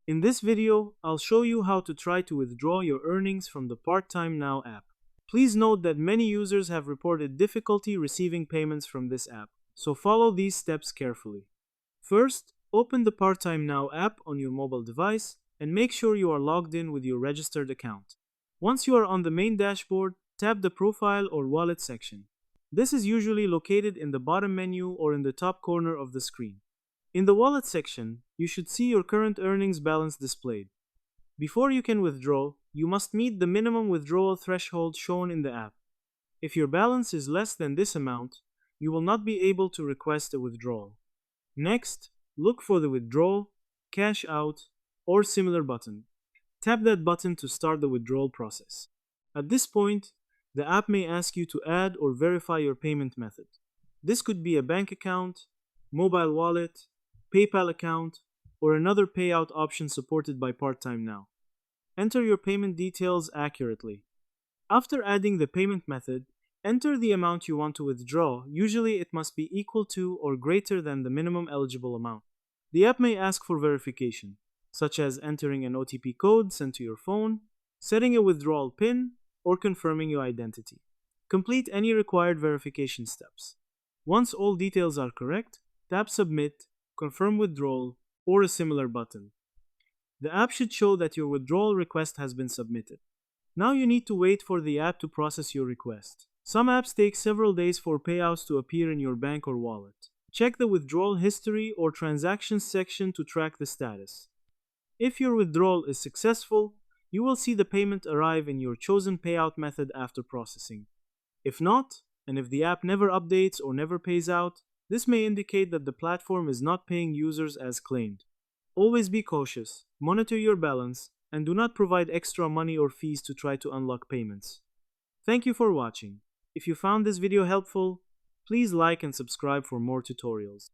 In this video, I'll show you how to try to withdraw your earnings from the PartTime Now app. Please note that many users have reported difficulty receiving payments from this app, so follow these steps carefully. First, open the PartTime Now app on your mobile device and make sure you are logged in with your registered account. Once you are on the main dashboard, tap the Profile or Wallet section. This is usually located in the bottom menu or in the top corner of the screen. In the Wallet section, you should see your current earnings balance displayed. Before you can withdraw, you must meet the minimum withdrawal threshold shown in the app. If your balance is less than this amount, you will not be able to request a withdrawal. Next, look for the Withdrawal, Cash Out, or similar button. Tap that button to start the withdrawal process. At this point, the app may ask you to add or verify your payment method. This could be a bank account, mobile wallet, PayPal account, or another payout option supported by PartTime Now. Enter your payment details accurately. After adding the payment method, enter the amount you want to withdraw. Usually it must be equal to or greater than the minimum eligible amount. The app may ask for verification, such as entering an OTP code sent to your phone, setting a withdrawal PIN, or confirming your identity. Complete any required verification steps. Once all details are correct, tap Submit, Confirm Withdrawal, or a similar button. The app should show that your withdrawal request has been submitted. Now you need to wait for the app to process your request. Some apps take several days for payouts to appear in your bank or wallet. Check the withdrawal history or transactions section to track the status. If your withdrawal is successful, you will see the payment arrive in your chosen payout method after processing. If not, and if the app never updates or never pays out, this may indicate that the platform is not paying users as claimed. Always be cautious, monitor your balance, and do not provide extra money or fees to try to unlock payments. Thank you for watching. If you found this video helpful, please like and subscribe for more tutorials.